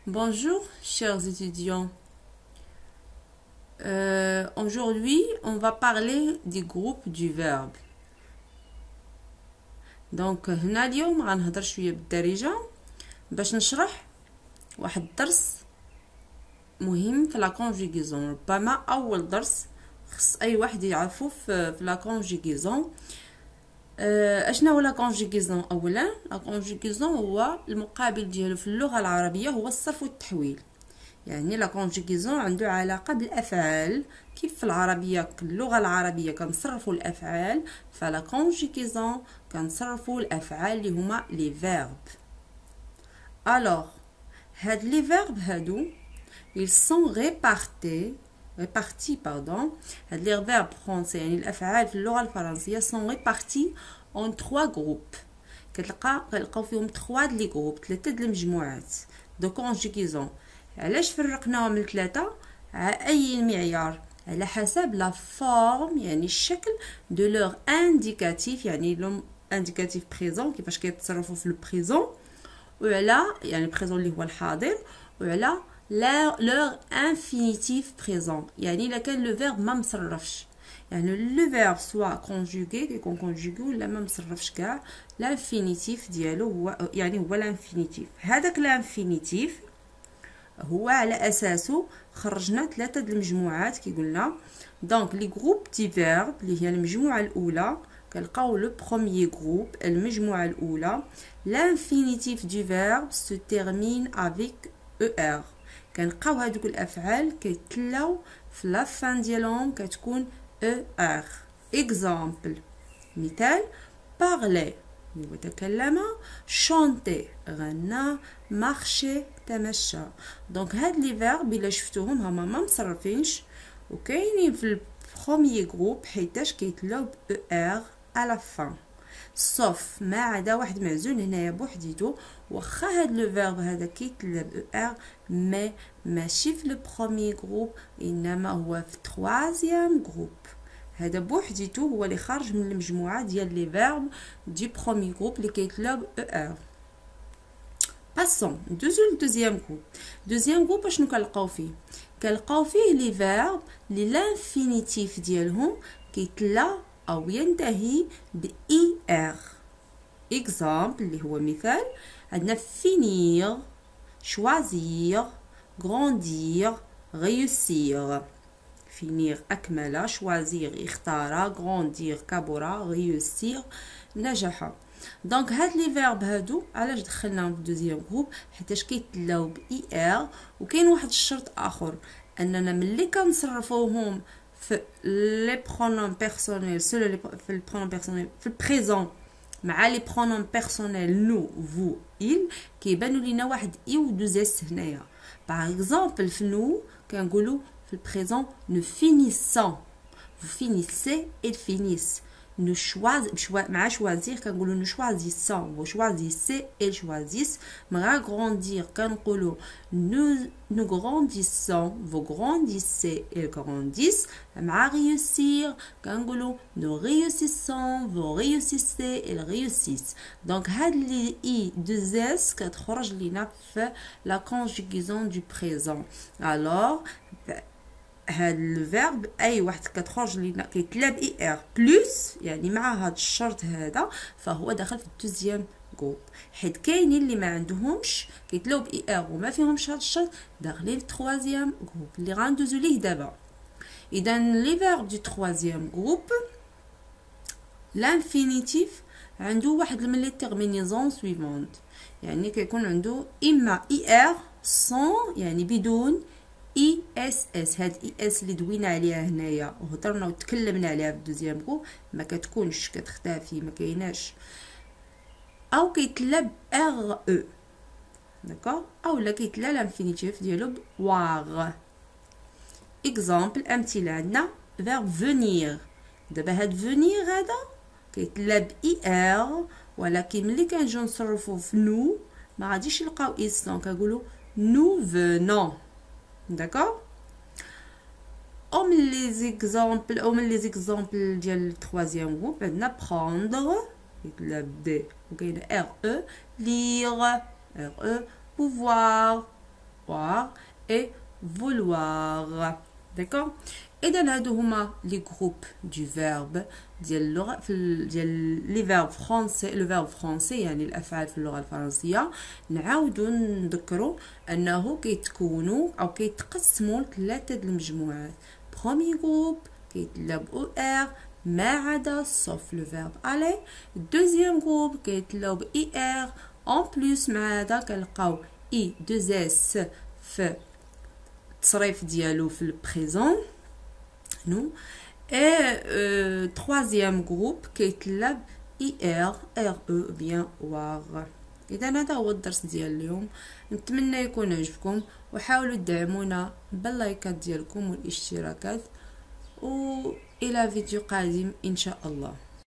Bonjour, chers étudiants. Aujourd'hui, on va parler du groupe du verbe. دونك هنا اليوم غنهضر شويه بالدارجه باش نشرح واحد الدرس مهم في لا كونجوغيزون. ربما اول درس خص اي واحد يعرفو في لا كونجوغيزون. اشنا هو لا كونجوغيزون؟ اولا لا كونجوغيزون هو المقابل ديالو في اللغه العربيه هو الصرف والتحويل. يعني لا كونجوغيزون عنده علاقه بالافعال، كيف في العربيه اللغه العربيه كنصرفوا الافعال، فلا كونجوغيزون كنصرفوا الافعال اللي هما لي فيرب. الوغ هاد لي فيرب هادو ils sont répartis هاد لي فيرب فرونسي يعني الافعال في اللغه الفرنسيه sont répartis en 3 groupes. كنلقاو فيهم 3 لي جروب، 3 د المجموعات دو كونجوغيزون. علاش فرقناهم لثلاثه؟ على اي معيار؟ على حسب لا فورم يعني الشكل دو لور انديكاتيف، يعني لهم انديكاتيف بريزون كيفاش كيتصرفوا في البريزون، وعلى يعني بريزون اللي هو الحاضر، وعلى لور انفينيتيف بريزون يعني الا كان لو فيرب ما مصرفش، يعني لو فيرب سوا كونجوغي كيكون كونجوغي ولا ما مصرفش كاع، لانفينيتيف ديالو هو يعني هو لانفينيتيف. هذاك لانفينيتيف هو على اساسه خرجنا 3 د المجموعات كي قلنا. دونك لي جروب دي فيرب اللي هي المجموعه الاولى كنلقاو لو بروميير جروب المجموعه الاولى لانفينيتيف دو فيرب سو تيرمين افيك او ار. كنلقاو هذوك الافعال كيتلاو في لا فان ديالهم كتكون او ار. اكزامبل مثال بارلي هو تكلم، شونتي غنى، مارشي تمشى. دونك هاد لي فيرب الا شفتوهم هما ما مصرفينش وكاينين في البروميير جروب حيتاش كيتلاو ب ار على فان، صوف ما عدا واحد معزول هنايا بوحديتو. واخا هاد لو فيرب هذا كيتلا ب ار مي ماشي في البروميير جروب انما هو في التروازيام جروب. هذا بوحديتو هو اللي خارج من المجموعه ديال لي فيرب دي بروميير جروب اللي كيتلاو ب ار. باسون دوزيام جروب. دوزيام جروب اشنو كنلقاو فيه؟ كنلقاو فيه لي فيرب لي لانفينيتيف ديالهم كيتلا او ينتهي ب اي ار. اكزامبل اللي هو مثال عندنا فينير، شوازير، غراندير، ريوسير. فينير أكمل، شوازير اختار، غراندير كبر، ريوسير نجح. دونك هاد لي فيرب هادو علاش دخلناهم في دوزيام جروب؟ حيتاش كيتلاو ب اي ار. وكاين واحد الشرط اخر اننا ملي كنصرفوهم في لي برونوم بيرسونيل في البرونوم بيرسونيل في البريزون مع لي برونوم بيرسونيل نو فو il كيبانوا لينا واحد اي و دوز اس هنايا. باغ اكزومبل في نو كنقولوا في البريزون nous finissons، vous finissez ils finissent. nous مع choisir كنقولوا nous choisissons، vous choisissez ils choisissent. مع grandir كنقولوا nous grandissons، vous grandissez ils grandissent. مع réussir كنقولوا nous réussissons، vous réussissez ils réussissent. donc هاد لي اي deux اس كتخرج لينا في la conjugaison du présent. alors هاد الفيرب اي واحد كتخرج لينا كيتلا ب اي ار بلس يعني مع هاد الشرط هذا فهو داخل في الدوزيام جروب. حيت كاينين اللي ما عندهمش كيتلاو ب اي ار وما فيهمش هاد الشرط داخلين في التروازيام جروب اللي غندوزو ليه دابا. اذا لي فيرب دو تروازيام جروب لانفينيتيف عنده واحد من لي تيرمينيزون سويفونت، يعني كيكون عنده اما اي ار سون يعني بدون اي اس اس. هاد اي اس اللي دوينا عليها هنايا وهضرنا وتكلمنا عليها في الدوزيام جروب ما كتكونش، كتختفي ما كايناش. او كيتلا ب ار او داكوغ، اولا كيتلا لانفينيتيف ديالو واغ. اكزامبل امثله عندنا فيرب فونير. دابا هاد فونير هذا كيتلا ب اي ار ولكن ملي كنجيو نصرفو في نو ما غاديش نلقاو اس، دونك كنقولوا نو فونون. D'accord. Ou من les exemples ديال التروازيام جروب عندنا prendre كيتلا ب وكاين ار او، lire ار او، pouvoir voir et vouloir. D'accord. اذا هادو هما لي جروب دو فيرب ديال اللغه ديال لي فيرب فرونسي. لو فيرب فرونسي يعني الافعال في اللغه الفرنسيه. نعاودو نذكروا انه كيتكونوا او كيتقسموا لثلاثه المجموعات. بروميي جروب كيتلاب او ار ما عدا sauf لو فيرب aller. دوزيام جروب كيتلاب اي ار اون بلس مع هذا كنلقاو اي دو اس في التصريف ديالو في البريزون نو. اي troisième groupe كيتلاب اي ار ار او بيان واغ. اذا هذا هو الدرس ديال اليوم. نتمنى يكون عجبكم وحاولوا تدعمونا باللايكات ديالكم والاشتراكات والى فيديو قادم ان شاء الله.